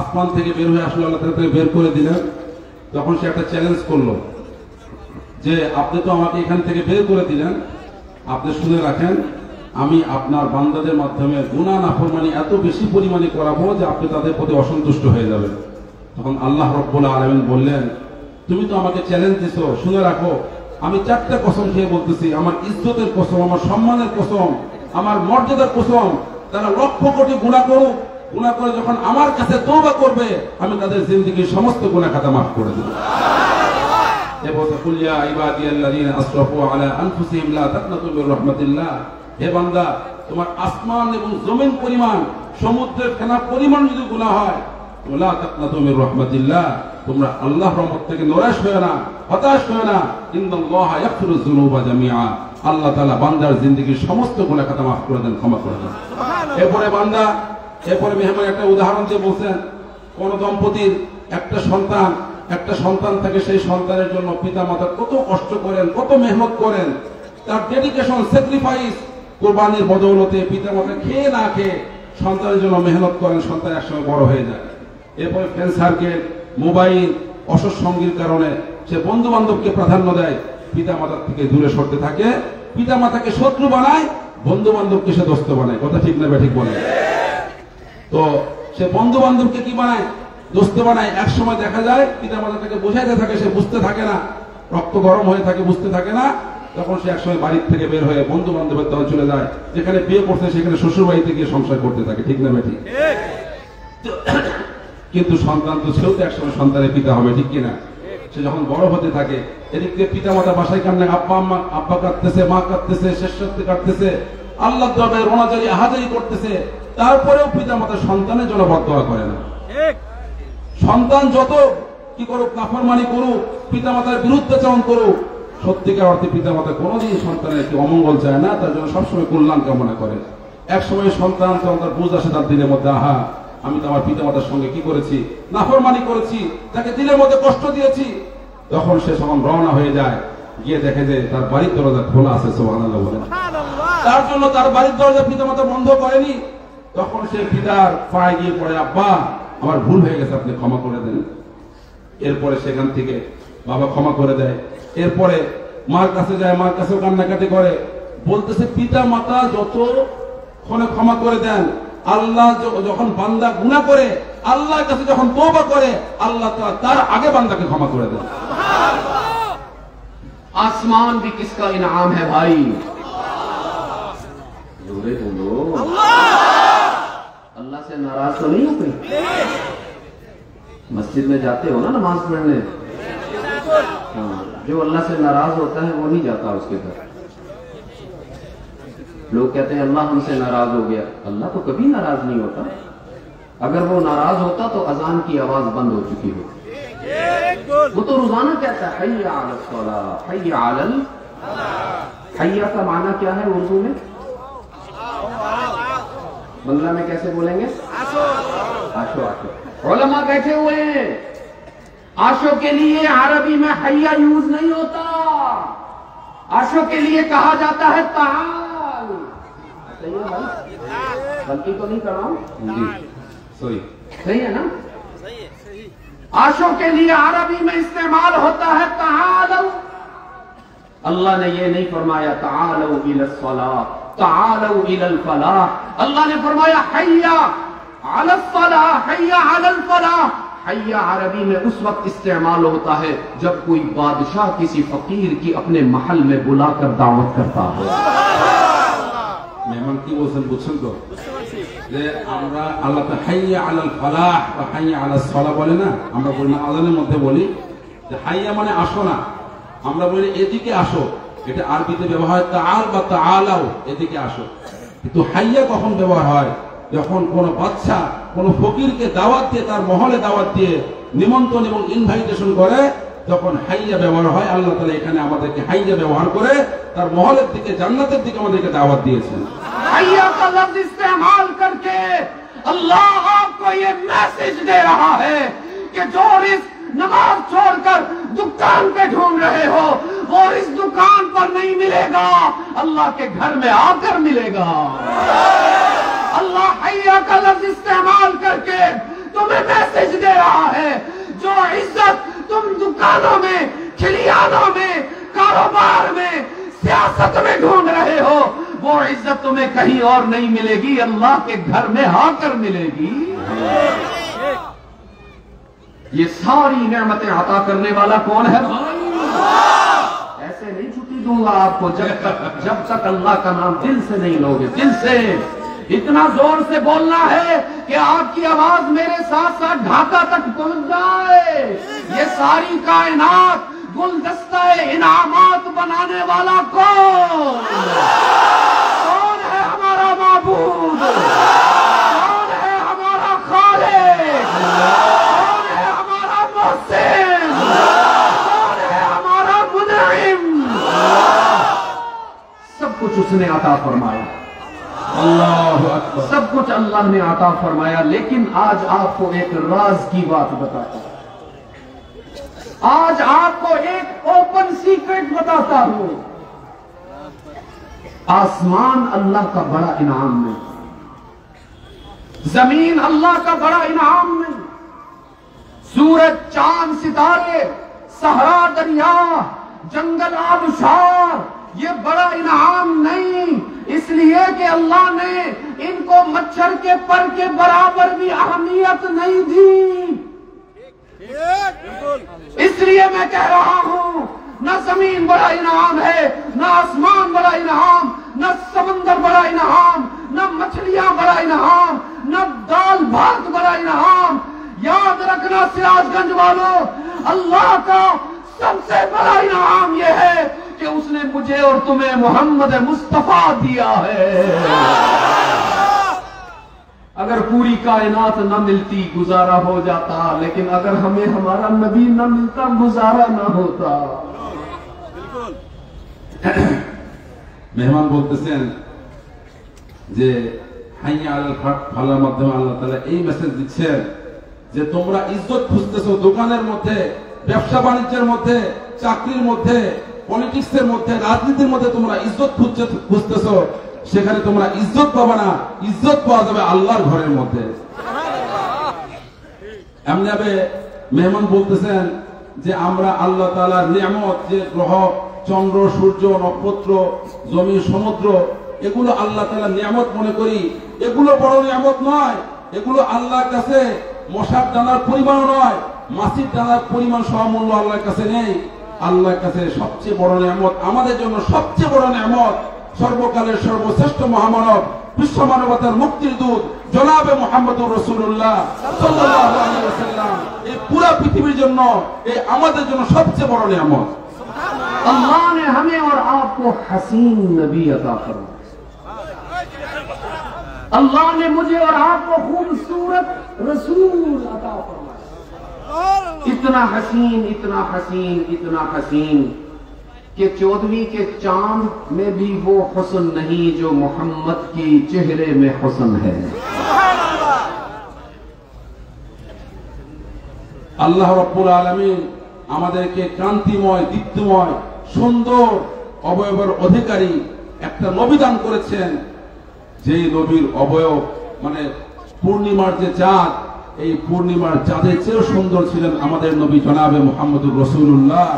আসমান থেকে বের হয়ে আসলো, আল্লাহ তাআলা তাকে বের করে দিলেন, তখন সে একটা চ্যালেঞ্জ করলো যে আপনি তো আমাকে এখান থেকে বের করে দিলেন, আপনি শুনে রাখেন আমি আপনার বান্দাদের মাধ্যমে গুনাহ নাফরমানি এত বেশি পরিমাণে করাবো যে আপনি তাদের প্রতি অসন্তুষ্ট হয়ে যাবেন। তখন আল্লাহ রাব্বুল আলামিন বললেন, তুমি তো আমাকে চ্যালেঞ্জ দিছো, শুনে রাখো আমি 4টা কসম খেয়ে বলতেছি, আমার ইজ্জতের কসম, আমার সম্মানের কসম, আমার মর্যাদার কসম, তারা লক্ষ কোটি গুনাহ করুক, গুনাহ করে যখন আমার কাছে তওবা করবে আমি তাদের জিন্দেগীর সমস্ত গুনাহ খাতা মাফ করে দেব। হে বান্দা, তোমার আসমান এবং জমিন পরিমাণ, সমুদ্রের ফেনা পরিমাণ যদি গুনাহ হয়, ওয়ালা তাকনাতু মির রাহমাতিল্লাহ, তোমরা আল্লাহর রহমত থেকে নৈরাশ হয়ো না, হতাশ হয়ো না। ইন্নাল্লাহা ইয়াগফিরুয যুনুবা জামিআ, আল্লাহ তাআলা বান্দার জিন্দেগীর সমস্ত গুনাহ খাতা মাফ করে দেন, ক্ষমা করে দেন। এরপরে মেহমান একটা উদাহরণ দিয়ে বলছেন, কোন দম্পতির একটা সন্তান থাকে, সেই সন্তানের জন্য পিতা মাতা কত কষ্ট করেন, কত মেহনত করেন, তার ডেডিকেশন, স্যাক্রিফাইস, কোরবানির বদৌলতে পিতা মাতা খেয়ে না খেয়ে সন্তানের জন্য মেহনত করেন, সন্তান একসময় বড় হয়ে যায়। এরপরে ফ্রেন্ড সার্কেল, মোবাইল, অসৎ সঙ্গীর কারণে সে বন্ধু বান্ধবকে প্রাধান্য দেয়, পিতা মাতার থেকে দূরে সরতে থাকে, পিতা মাতাকে শত্রু বানায়, বন্ধু বান্ধবকে সে দোস্ত বানায়। কথা ঠিক না ঠিক বলে? তো সে বন্ধু বান্ধবকে কি বানায়? দোস্ত বানায়। এক সময় দেখা যায় পিতা মাতাকে বোঝাইতে থাকে, সে বুঝতে থাকে না, রক্ত গরম হয়ে থাকে, বুঝতে থাকে না, তখন সে একসময় বাড়ির থেকে বের হয়ে বন্ধু বান্ধবের দল চলে যায়, যেখানে বিয়ে করতে সেখানে শ্বশুর বাড়িতে গিয়ে সংসার করতে থাকে। ঠিক না ঠিক? কিন্তু সন্তান তো সেও তো একসময় সন্তানের পিতা হবে, ঠিক কিনা? সে যখন বড় হতে থাকে, এদিক দিয়ে পিতা মাতা বাসায় কান্না, আব্বা কাঁদতেছে, মা কাঁদতেছে, শেষ সত্যি কাঁদতেছে, আল্লাহর দরবারে রোনাজারি আহাজারি করতেছে, তারপরেও পিতা মাতা সন্তানের জন্য বদদোয়া করে না। সন্তান যত কি করুক, নাফরমানি করুক, পিতা মাতার বিরুদ্ধাচরণ করুক, সত্যিকার অর্থে পিতা মাতা কোনোদিন সন্তানের কি অমঙ্গল চায় না, তার জন্য সবসময় কল্যাণ কামনা করে। এক সময় সন্তান যখন তার বুঝ আসে তার দিনের মধ্যে, আহা আমি তো আমার পিতা মাতার সঙ্গে কি করেছি, নাফরমানি করেছি, তাকে দিনের মধ্যে কষ্ট দিয়েছি, তখন সে যখন রওনা হয়ে যায়, গিয়ে দেখে যে তার বাড়ির দরজা খোলা আছে। সুবহানাল্লাহ বলেন। তার জন্য তার বাড়ির দরজা পিতা মাতা বন্ধ করেনি, তখন সে পিতার পায়ে গিয়ে পড়ে, আব্বা আমার ভুল হয়ে গেছে, আপনি ক্ষমা করে দেন। এরপরে সেখান থেকে বাবা ক্ষমা করে দেয়। এরপরে মার কাছে যায়, মার কাছেও কান্নাকাটি করে, বলতেছে পিতা মাতা যতক্ষণে ক্ষমা করে দেন, আল্লাহ যখন বান্দা গুনাহ করে আল্লাহর কাছে যখন তওবা করে, আল্লাহ তার আগে বান্দাকে ক্ষমা করে দেন। आसमान भी किसका इनाम है भाई? जोरे बोलो। अल्लाह से नाराज तो नहीं हो कोई? मस्जिद में जाते हो ना नमाज पढ़ने? हाँ, जो अल्लाह से नाराज होता है वो नहीं जाता उसके घर। लोग कहते हैं अल्लाह हमसे नाराज हो गया। अल्लाह तो कभी नाराज नहीं होता। अगर वो नाराज होता तो अजान की आवाज बंद हो चुकी होती। वो तो रोजाना कहता है हय्या अलस सलाह, हय्या अलल फलाह। हय्या का माना क्या है उर्दू में? बंगला में कैसे बोलेंगे? आशो आशो। उलमा बैठे हुए हैं, आशो के लिए अरबी में हय्या यूज नहीं होता, आशो के लिए कहा जाता है ताल। सही है भाई? गलती तो नहीं कर रहा हूं? सही है ना? आशो के लिए अरबी में इस्तेमाल होता है तालो। अल्लाह ने ये नहीं फरमाया तालो इलस सलाह, तालो इलल फलाह। अल्लाह ने फरमाया हय्या अलस सलाह, हय्या अलल फलाह। हय्या अरबी में उस वक्त इस्तेमाल होता है जब कोई बादशाह किसी फकीर की अपने महल में बुलाकर दावत करता हो। মেহমান কি বলছেন বুঝছেন তো? যে আমরা আল্লাহ হাইয়া আলাল ফালাহ বা হাইয়া আলাস সালাহ বলে না, আমরা বলি না, আযানের মধ্যে বলি যে হাইয়া মানে আসো না, আমরা বলি এদিকে আসো। এটা আরবিতে ব্যবহার হয় তাআল বা তাআলাও, এদিকে আসো। কিন্তু হাইয়া কখন ব্যবহার হয়? যখন কোন বাদশা কোন ফকিরকে দাওয়াত দিয়ে, তার মহলে দাওয়াত দিয়ে নিমন্ত্রণ এবং ইনভাইটেশন করে, তখন হাইয়া ব্যবহার হয়। আল্লাহ তাআলা এখানে আমাদেরকে হাইয়া ব্যবহার করে তার মহলের দিকে, জান্নাতের দিকে আমাদেরকে দাওয়াত দিয়েছেন। हय्या का लफ्ज इस्तेमाल करके अल्लाह आपको ये मैसेज दे रहा है कि जो रिस्क नमाज छोड़कर दुकान पे ढूंढ रहे हो वो इस दुकान पर नहीं मिलेगा, अल्लाह के घर में आकर मिलेगा। अल्लाह हैया का लफ्ज इस्तेमाल करके तुम्हें मैसेज दे रहा है, जो इज्जत तुम दुकानों में, खिलियानों में, कारोबार में, सियासत में ढूंढ रहे हो, वो इज्जत तुम्हें कहीं और नहीं मिलेगी, अल्लाह के घर में आकर मिलेगी। ये सारी नेमतें अता करने वाला कौन है भाई? ऐसे नहीं छुट्टी दूंगा आपको जब तक अल्लाह का नाम दिल से नहीं लोगे। दिल से इतना जोर से बोलना है कि आपकी आवाज मेरे साथ साथ ढाका तक पहुंच जाए। ये सारी कायनात गुलदस्ता इनामात बनाने वाला कौन है? हमारा माबूद, कौन है हमारा खालिक, कौन है हमारा मोहसिन, कौन है हमारा मुनइम। सब कुछ उसने अता फरमाया, अल्लाहु अकबर। सब कुछ अल्लाह ने अता फरमाया। लेकिन आज आपको एक राज की बात बताता हूं, आज आपको एक ओपन सीक्रेट बताता हूं। आसमान अल्लाह का बड़ा इनाम नहीं, जमीन अल्लाह का बड़ा इनाम नहीं, सूरज, चांद, सितारे, सहरा, दरिया, जंगल, आबशार, ये बड़ा इनाम नहीं। इसलिए कि अल्लाह ने इनको मच्छर के पर के बराबर भी अहमियत नहीं दी। इसलिए मैं कह रहा हूं, न जमीन बड़ा इनाम है, न आसमान बड़ा इनाम, न समंदर बड़ा इनाम, न मछलियां बड़ा इनाम, न दाल भात बड़ा इनाम। याद रखना सिराजगंज वालों, अल्लाह का सबसे बड़ा इनाम यह है कि उसने मुझे और तुम्हें मोहम्मद मुस्तफा दिया है। अगर पूरी कायनात न मिलती गुजारा हो जाता, लेकिन अगर हमें हमारा नबी न मिलता गुजारा न होता। মেহমান বলতেছেন যে হাইয়া আলাল ফালার মাধ্যমে আল্লাহ তাআলা এই মেসেজ দিচ্ছেন যে তোমরা ইজ্জত খুঁজতেছো দোকানের মধ্যে, ব্যবসা বাণিজ্যের মধ্যে, চাকরির মধ্যে, পলিটিক্সের মধ্যে, রাজনীতির মধ্যে তোমরা ইজ্জত খুঁজতেছো, সেখানে তোমরা ইজ্জত পাবে না, ইজ্জত পাওয়া যাবে আল্লাহর ঘরের মধ্যে। এমনিভাবে মেহমান বলতেছেন যে আমরা আল্লাহ তাআলার নিয়ামত, যে গ্রহ, চন্দ্র, সূর্য, নক্ষত্র, জমি, সমুদ্র, এগুলো আল্লাহ তাআলার নিয়ামত মনে করি। এগুলো বড় নিয়ামত নয়, এগুলো আল্লাহর কাছে মশার দানার পরিমাণ নয়, মাছির দানার পরিমাণ সমমূল্য আল্লাহর কাছে নেই। আল্লাহর কাছে সবচেয়ে বড় নিয়ামত, আমাদের জন্য সবচেয়ে বড় নিয়ামত, সর্বকালের সর্বশ্রেষ্ঠ মহামানব, বিশ্ব মানবতার মুক্তির দূত জনাবে মুহাম্মদুর রাসূলুল্লাহ সাল্লাল্লাহু আলাইহি ওয়াসাল্লাম এই পুরো পৃথিবীর জন্য, এই আমাদের জন্য সবচেয়ে বড় নিয়ামত। अल्लाह ने हमें और आपको हसीन नबी अता फरमाया। अल्लाह ने मुझे और आपको खूबसूरत रसूल अता फरमाया। इतना हसीन, इतना हसीन, इतना हसीन कि 14वीं के चांद में भी वो हुस्न नहीं जो मोहम्मद की चेहरे में हुस्न है। আল্লাহ রাব্বুল আলামিন আমাদেরকে কান্তিময়, দীপ্তময়, সুন্দর অবয়বের অধিকারী একটা নবী দান করেছেন, যেই নবীর অবয়ব মানে পূর্ণিমার যে চাঁদ, এই পূর্ণিমার চাঁদের চেয়েও সুন্দর ছিলেন আমাদের নবী জনাবে মুহাম্মদুর রাসূলুল্লাহ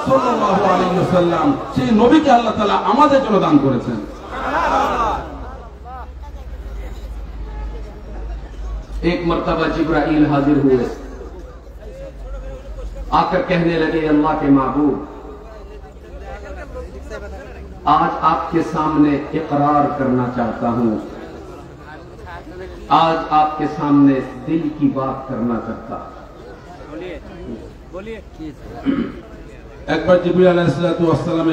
সাল্লাল্লাহু আলাইহি ওয়াসাল্লাম। সেই নবীকে আল্লাহ তাআলা আমাদের জন্য দান করেছেন। एक मर्तबा जिब्राइल हाजिर हुए, आकर कहने लगे, अल्लाह के महबूब, आज आपके सामने इकरार करना चाहता हूं, आज आपके सामने दिल की बात करना चाहता हूं। একবার জিবরিল আলাইহিস সালাতু ওয়াস সালাম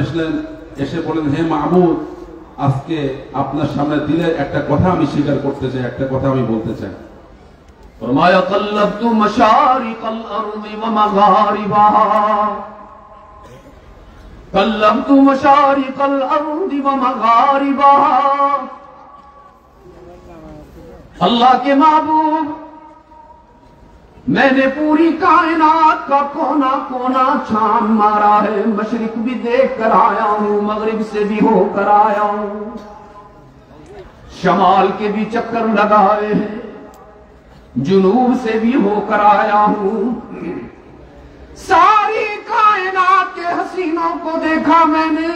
এসে বলেন, হে মাহবুব, আজকে আপনার সামনে দিলের একটা কথা আমি স্বীকার করতে চাই, একটা কথা আমি বলতে চাই। फरमाया क़ल्लब्तु मशारिक़ल अर्ज़ि व मग़ारिबहा, क़ल्लब्तु मशारिक़ल अर्ज़ि व मग़ारिबहा। अल्लाह के महबूब, मैंने पूरी कायनात का कोना कोना छान मारा है, मशरिक भी देख कर आया हूं, मगरिब से भी होकर आया हूं, शमाल के भी चक्कर लगाए हैं, जुनूब से भी होकर आया हूं, सारी कायनात के हसीनों को देखा मैंने,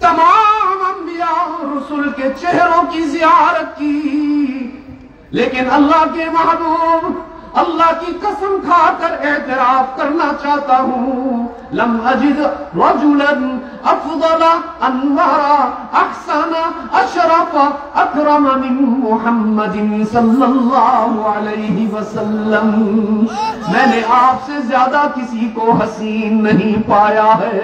तमाम अंबिया और रसूल के चेहरों की ज़ियारत की, लेकिन अल्लाह के महबूब, अल्लाह की कसम खाकर एतराफ करना चाहता हूं, लम अजिद रजुलन अफदला अनवरा अहसना अशरफा अकरम मिन मुहम्मदिन सल्लल्लाहु अलैहि वसल्लम। मैंने आपसे ज्यादा किसी को हसीन नहीं पाया है।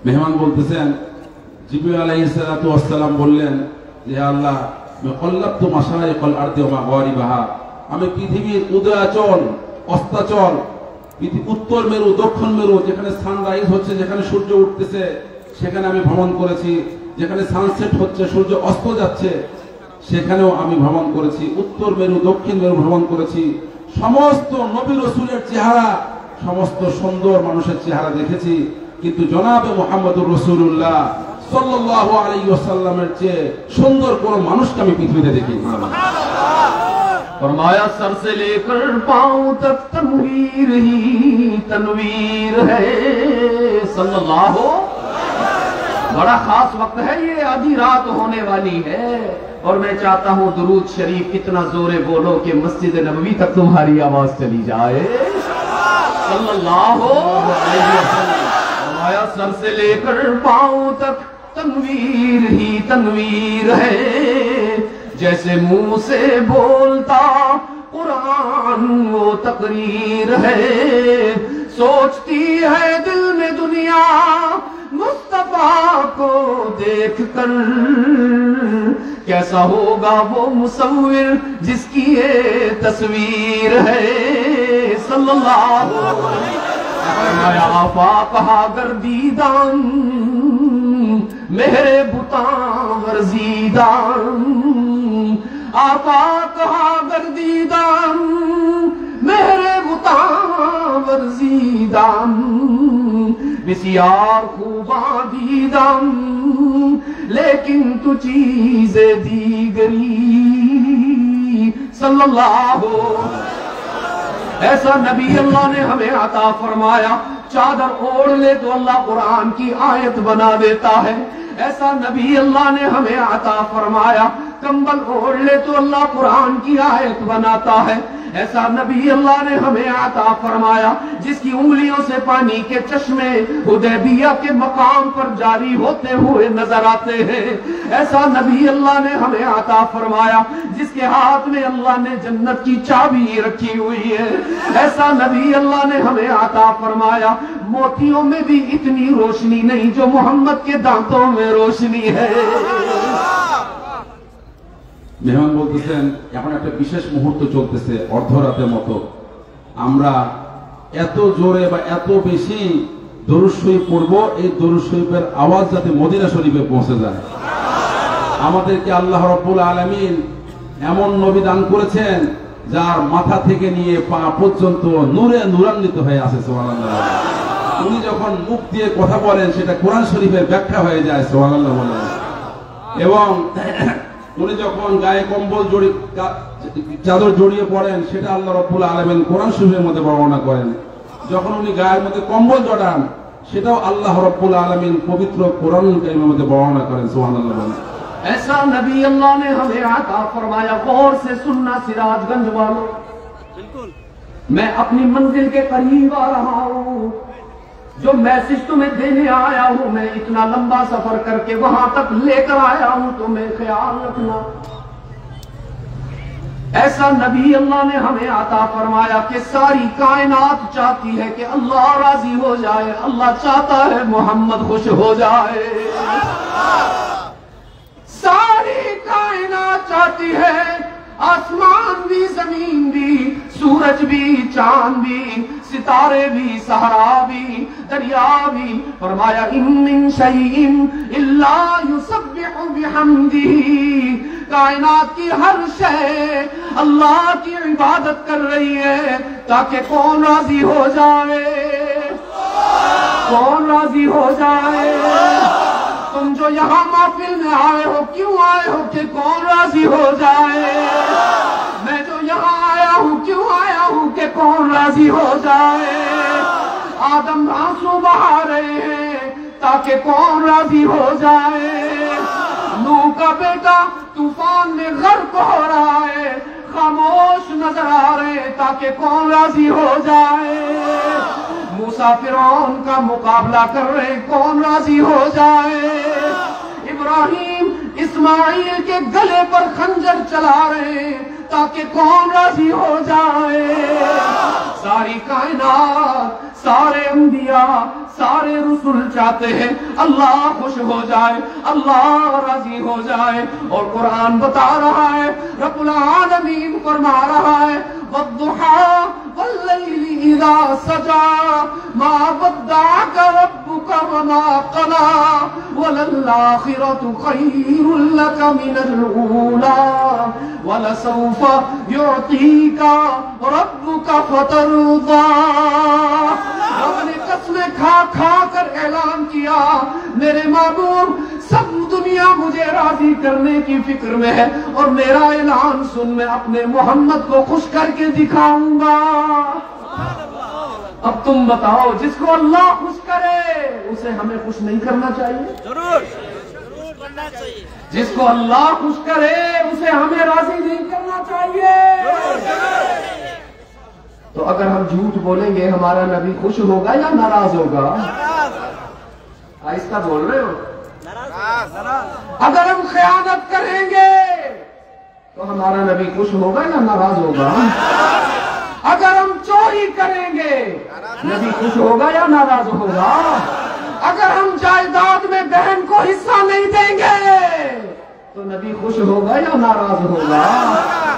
মেহমান বলতেছেন জিবরিল আলাইহিস সালাতু ওয়াস সালাম বললেন যে আল্লাহ মেকল্লাতু মাশারিকাল আরদি ওয়া মাগারিবাহা, আমি পৃথিবীর উদয়াচল অস্তাচল, উত্তর মেরু দক্ষিণ মেরু, যেখানে সানরাইজ হচ্ছে, যেখানে সূর্য উঠতেছে সেখানে আমি ভ্রমণ করেছি, যেখানে সানসেট হচ্ছে সূর্য অস্ত যাচ্ছে সেখানেও আমি ভ্রমণ করেছি, উত্তর মেরু দক্ষিণ মেরু ভ্রমণ করেছি, সমস্ত নবী রাসূলের চেহারা, সমস্ত সুন্দর মানুষের চেহারা দেখেছি, কিন্তু জনাবে মুহাম্মদুর রাসূলুল্লাহ সাল্লাল্লাহু আলাইহি ওয়াসাল্লামের চেয়ে সুন্দর কোন মানুষকে আমি পৃথিবীতে দেখিনি। फरमाया सर से लेकर पांव तक तनवीर ही तनवीर है सल्लल्लाहु। बड़ा खास वक्त है ये, आधी रात होने वाली है और मैं चाहता हूं दुरूद शरीफ इतना जोरे बोलो कि मस्जिद नबवी तक तुम्हारी आवाज चली जाए सल्लल्लाहु अलैहि वसल्लम। फरमाया सर से लेकर पांव तक तनवीर ही तनवीर है, जैसे मुंह से बोलता कुरान वो तकरीर है, सोचती है दिल में दुनिया मुस्तफा को देख कर, कैसा होगा वो मुसव्विर जिसकी ये तस्वीर है सल्लल्लाहु अलैहि वसल्लम। आफा कहा गर्दीदान मेरे बुता वर्जीदान, आपा कहा गर्दीदान मेरे बुता वर्जीदान, बिसियार खूबा दीदान लेकिन तू चीज़े दीगरी सल्लल्लाहु। ऐसा नबी अल्लाह ने हमें अता फरमाया, चादर ओढ़ ले तो अल्लाह कुरान की आयत बना देता है, ऐसा नबी अल्लाह ने हमें अता फरमाया, कंबल ओढ़ ले तो अल्लाह कुरान की आयत बनाता है, ऐसा नबी अल्लाह ने हमें अता फरमाया जिसकी उंगलियों से पानी के चश्मे हुदैबिया के मकाम पर जारी होते हुए नजर आते हैं, ऐसा नबी अल्लाह ने हमें अता फरमाया जिसके हाथ में अल्लाह ने जन्नत की चाबी रखी हुई है, ऐसा नबी अल्लाह ने हमें अता फरमाया मोतियों में भी इतनी रोशनी नहीं जो मोहम्मद के दांतों में रोशनी है। মেহমান বলতেছেন এখন একটা বিশেষ মুহূর্ত চলতেছে অর্ধরাতের মতো, আমরা এত জোরে বা এত বেশি দরুদ শরীফ পড়বো, এই দরুদ শরীফের আওয়াজ যাতে মদিনা শরীফে পৌঁছে যায়। আমাদেরকে আল্লাহ রাব্বুল আলামিন এমন নবী দান করেছেন যার মাথা থেকে নিয়ে পা পর্যন্ত নূরে নূরান্বিত হয়ে আছে সুবহানাল্লাহ। উনি যখন মুখ দিয়ে কথা বলেন সেটা কোরআন শরীফের ব্যাখ্যা হয়ে যায় সুবহানাল্লাহ বলেন, এবং উনি যখন গায়ে কম্বল চাদর জড়িয়ে পড়েন সেটা আল্লাহ রাব্বুল আলামিন কোরআন শরীফের মধ্যে বর্ণনা করেন, যখন উনি গায়ের মধ্যে কম্বল জড়ান সেটাও আল্লাহ রাব্বুল আলামিন পবিত্র কোরআন কারীমের মধ্যে বর্ণনা করেন সুবহানাল্লাহ বলেন। ऐसा नबी अल्लाह ने हमें अता फरमाया, गौर से सुनना सिराजगंज वालों, मैं अपनी मंजिल के करीब आ रहा हूँ, जो मैसेज तुम्हें देने आया हूं मैं इतना लंबा सफर करके वहां तक लेकर आया हूं, तुम्हें ख्याल रखना। ऐसा नबी अल्लाह ने हमें अता फरमाया कि सारी कायनात चाहती है कि अल्लाह राजी हो जाए, अल्लाह चाहता है मोहम्मद खुश हो जाए, सारी कायनात चाहती है, आसमान भी जमीन भी सूरज भी चांद भी सितारे भी, सहरा भी, दरिया भी। फरमाया इन मिन शैइन इल्ला युसब्बिहु बिहम्दिही, कायनात की हर शय अल्लाह की इबादत कर रही है ताकि कौन राजी हो जाए, कौन राजी हो जाए। तुम जो यहाँ महफिल में आए हो, क्यों आए हो कि कौन राजी हो जाए। मैं जो यहाँ आया हूँ, क्यों आया हूँ कि कौन राजी हो जाए। आदम आंसू बहा रहे हैं ताकि कौन राजी हो जाए। नूह का बेटा तूफान में गर्क हो रहा है, खामोश नजर आ रहे ताकि कौन राजी हो जाए। मूसा फिरौन का मुकाबला कर रहे, कौन राजी हो जाए। इब्राहिम इस्माइल के गले पर खंजर चला रहे ताकि कौन राजी हो जाए। सारी कायनात, सारे अंबिया, सारे रसूल चाहते हैं अल्लाह खुश हो जाए, अल्लाह राजी हो जाए। और कुरान बता रहा है, रब्बुल आलमीन फरमा रहा है वद्दुहा वल्लैलि इज़ा सजा मा वद्दअक रब्बुका वमा क़ला वलल्लाखिरतु खैरुल लक मिनल ऊला वलसौफ युअतीका रब्बुका फतरदा। अपने कसमें खा खा कर ऐलान किया, मेरे महबूब सब दुनिया मुझे राजी करने की फिक्र में है और मेरा ऐलान सुन, मैं अपने मोहम्मद को खुश करके दिखाऊंगा। अब तुम बताओ, जिसको अल्लाह खुश करे उसे हमें खुश नहीं करना चाहिए? जरूर करना चाहिए। जिसको अल्लाह खुश करे उसे हमें राजी नहीं करना चाहिए। तो अगर हम झूठ बोलेंगे हमारा नबी खुश होगा या नाराज होगा? आहिस्ता बोल रहे हो? अगर हम खयानत करेंगे तो हमारा नबी खुश होगा या नाराज होगा? अगर हम चोरी करेंगे नबी खुश होगा या नाराज होगा? अगर हम जायदाद में बहन को हिस्सा नहीं देंगे तो नबी खुश होगा या नाराज होगा?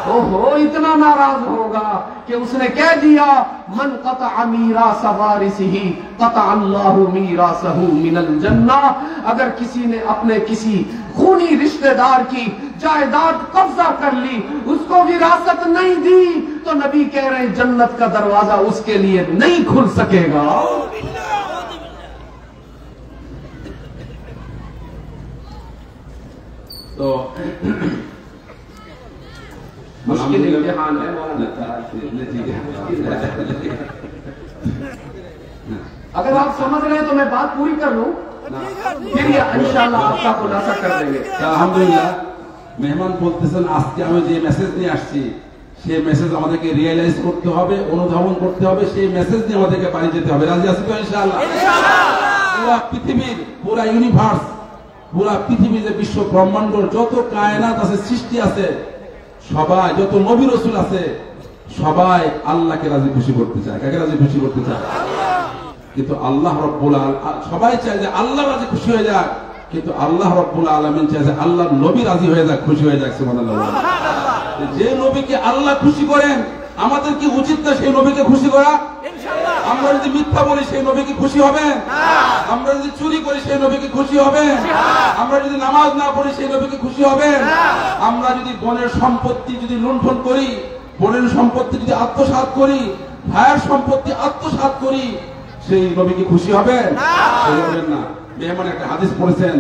ओहो, इतना नाराज होगा कि उसने कह दिया मन क़तअ मीरास वारिसिही क़तअ अल्लाहु मीरासहु मिनल जन्नह। अगर किसी ने अपने किसी खूनी रिश्तेदार की जायदाद कब्जा कर ली, उसको विरासत नहीं दी, तो नबी कह रहे हैं जन्नत का दरवाजा उसके लिए नहीं खुल सकेगा। तो मुश्किल इम्तिहान है मौलाना। अगर आप समझ रहे हैं तो मैं बात पूरी कर लूं, फिर ये इंशाअल्लाह आपका खुलासा कर देंगे। আলহামদুলিল্লাহ, মেহমান বলতেছেন আজকে আমি যে মেসেজ নিয়ে আসছি সেই মেসেজ আমাদেরকে রিয়েলাইজ করতে হবে, অনুধাবন করতে হবে, সেই মেসেজ নিয়ে আমাদেরকে বাড়ি যেতে হবে। রাজি আছি তো ইনশাআল্লাহ? পুরা পৃথিবীর, পুরা ইউনিভার্স, পুরা পৃথিবীর যে বিশ্ব ব্রহ্মাণ্ড যত কায়নাত আছে, সৃষ্টি আছে, সবাই যত নবী রাসূল আছে সবাই আল্লাহকে রাজি খুশি করতে চায়। কাকে রাজি খুশি করতে চায়? কিন্তু আল্লাহ রব্বুল আলামিন সবাই চায় যে আল্লাহ রাজি খুশি হয়ে যাক, কিন্তু আল্লাহ রব্বুল আলামিন চায় যে আল্লাহর নবী রাজি হয়ে যাক, খুশি হয়ে যাক। সুবহানাল্লাহ। যে নবীকে আল্লাহ খুশি করেন আমাদের কি উচিত না সেই নবীকে খুশি করা? ইনশাআল্লাহ। আমরা যদি মিথ্যা বলি সেই নবীকে খুশি হবেন? আমরা যদি চুরি করি সেই নবীকে খুশি হবেন? আমরা যদি নামাজ না পড়ি সেই নবীকে খুশি হবেন? আমরা যদি বনের সম্পত্তি যদি লুণ্ঠন করি, বনের সম্পত্তি যদি আত্মসাৎ করি, ভাইয়ের সম্পত্তি আত্মসাৎ করি, সেই নবীকে খুশি হবেন? হবেন না। মেহমান একটা হাদিস পড়েছেন,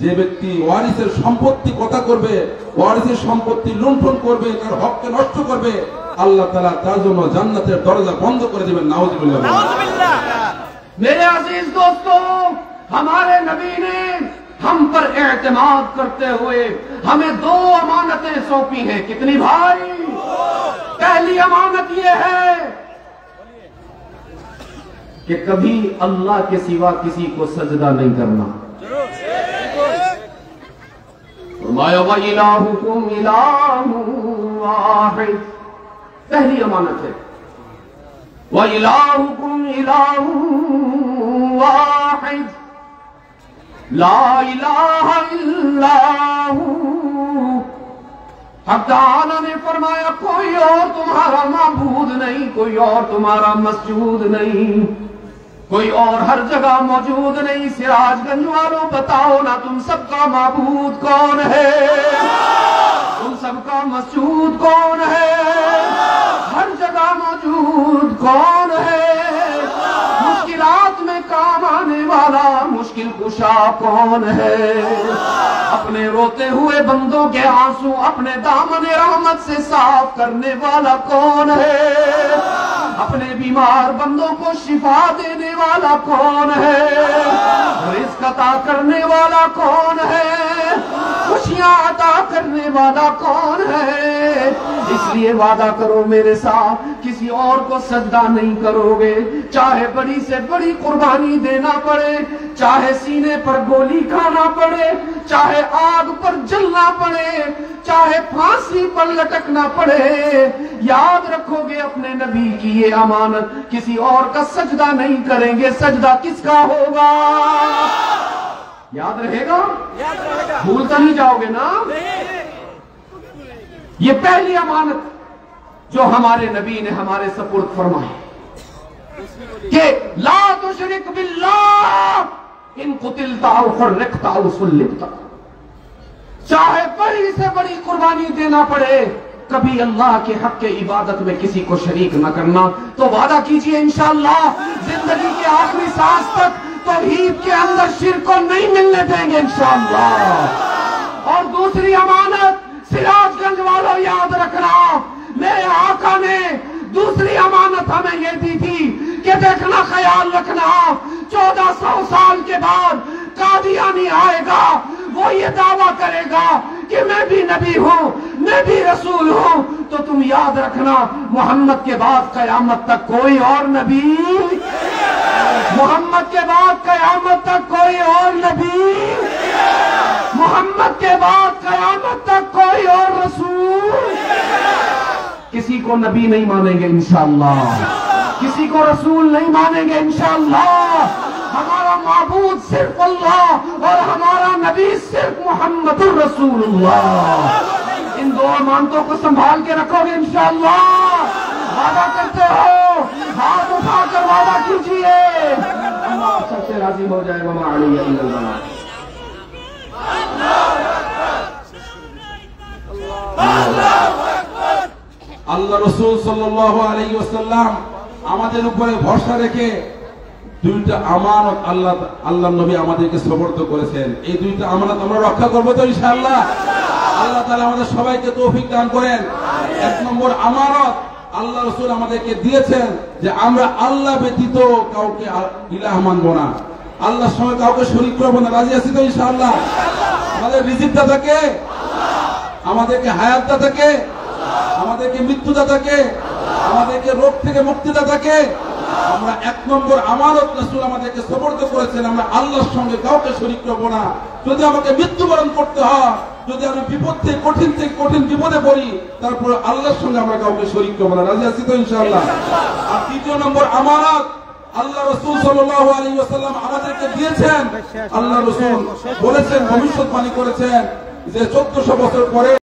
যে ব্যক্তি ওয়ারিসের সম্পত্তি কথা করবে, ওয়ারিসের সম্পত্তি লুণ্ঠন করবে, তার হককে নষ্ট করবে, আল্লাহ তাআলা তার জন্য জান্নাতের দরজা বন্ধ করে দিবেন। নাউযুবিল্লাহ। मेरे अजीज दोस्तों, हमारे नबी ने हम पर एतमाद करते हुए हमें दो अमानतें सौंपी हैं। कितनी भाई? पहली अमानत यह है कि कभी अल्लाह के सिवा किसी को सजदा नहीं करना। फरमाया व इलाहुकुम इलाहुन वाहिद, पहली अमानत है। व इलाहुकुम इलाहुन वाहिद ला इलाहा इल्लाहु اب تعالیٰ نے فرمایا کوئی اور تمہارا معبود نہیں، کوئی اور تمہارا مسجود نہیں، کوئی اور ہر جگہ موجود نہیں۔ سراج گنج والوں بتاؤ نا تم سب کا معبود کون ہے؟ تم سب کا مسجود کون ہے؟ ہر جگہ موجود کون ہے؟ مشکلات میں کام آنے والا مشکل کشا کون ہے؟ اپنے روتے ہوئے بندوں کے آنسو اپنے دامن رحمت سے صاف کرنے والا کون ہے؟ اپنے بیمار بندوں کو شفا دینے والا کون ہے؟ رزق عطا کرنے والا کون ہے؟ خوشیاں عطا کرنے والا کون ہے؟ اس لیے وعدہ کرو میرے ساتھ کسی اور کو سجدہ نہیں کرو گے، چاہے بڑی سے بڑی قربانی دینا پڑے، چاہے سینے پر گولی کھانا پڑے، چاہے آگ پر جلنا پڑے، چاہے پھانسی پر لٹکنا پڑے، یاد رکھو گے اپنے نبی کی یہ امانت، کسی اور کا سجدہ نہیں کریں گے۔ سجدہ کس کا ہوگا؟ یاد رہے گا؟ بھولتا نہیں جاؤ گے نا؟ یہ پہلی امانت جو ہمارے نبی نے ہمارے سپرد فرمائی کہ لا تشرک باللہ ان قتلت او حرقت او صلبت، چاہے بڑی سے بڑی قربانی دینا پڑے، کبھی اللہ کے حق کے عبادت میں کسی کو شریک نہ کرنا۔ تو وعدہ کیجئے انشاءاللہ زندگی کے آخری سانس تک توحید کے اندر شرک کو نہیں ملنے دیں گے انشاءاللہ۔ اور دوسری امانت سراج گنج والوں یاد رکھنا، میرے آقا نے دوسری امانت ہمیں یہ دی تھی کہ دیکھنا، خیال رکھنا 1400 سال کے بعد قادیانی آئے گا، وہ یہ دعویٰ کرے گا کہ میں بھی نبی ہوں، میں بھی رسول ہوں، تو تم یاد رکھنا محمد کے بعد قیامت تک کوئی اور نبی، محمد کے بعد قیامت تک کوئی اور نبی، محمد کے بعد قیامت تک کوئی اور رسول۔ کسی کو نبی نہیں مانیں گے انشاءاللہ، کسی کو رسول نہیں مانیں گے انشاءاللہ۔ ہمارا معبود صرف اللہ اور ہمارا نبی صرف محمد الرسول اللہ۔ ان دو امانتوں کو سنبھال کے رکھو گے انشاءاللہ۔ وعدہ کرتے ہو؟ ہاتھ اٹھا کر وعدہ کیجئے۔ اللہ آپ سب سے راضی ہو جائے۔ وما علیہ الا البلاغ۔ আল্লাহ রাসূল সাল্লাল্লাহু আলাইহি ওয়াসাল্লাম আমাদের উপরে ভরসা রেখে দুইটা আমানত আল্লাহ নবী আমাদেরকে সুপর্দ করেছেন। এই দুইটা আমানত আমরা রক্ষা করব তো ইনশাআল্লাহ। আল্লাহ তাআলা আমাদের সবাইকে তৌফিক দান করেন। এক নম্বর আমানত আল্লাহ রাসূল আমাদেরকে দিয়েছেন যে আমরা আল্লাহ ব্যতীত কাউকে ইলাহ মানব না, আল্লাহর সঙ্গে কাউকে শরীক করব না। রাজি আছি তো ইনশাআল্লাহ? আমাদের রিজিক দাতাকে, আমাদেরকে হায়াত দাতাকে, আমাদেরকে মৃত্যুদাতাকে, আমাদেরকে রোগ থেকে মুক্তিদাতাকে আমরা এক নম্বর আমানত রাসূল আমাদেরকে সুপর্দ করেছেন। আমরা আল্লাহর সঙ্গে কাউকে শরীক করব না। যদি আমাকে মৃত্যুবরণ করতে হয়, যদি আমি বিপদ থেকে কঠিন বিপদে পড়ি, তারপর আল্লাহর সঙ্গে আমরা কাউকে শরীক করব না। রাজি আছি তো ইনশাআল্লাহ? আর তৃতীয় নম্বর আমানত আল্লাহ রাসূল সাল্লাল্লাহু আলাইহি ওয়াসাল্লাম আমাদেরকে দিয়েছেন। আল্লাহ রাসূল বলেছেন, ভবিষ্যৎবাণী করেছেন যে 1400 বছর পরে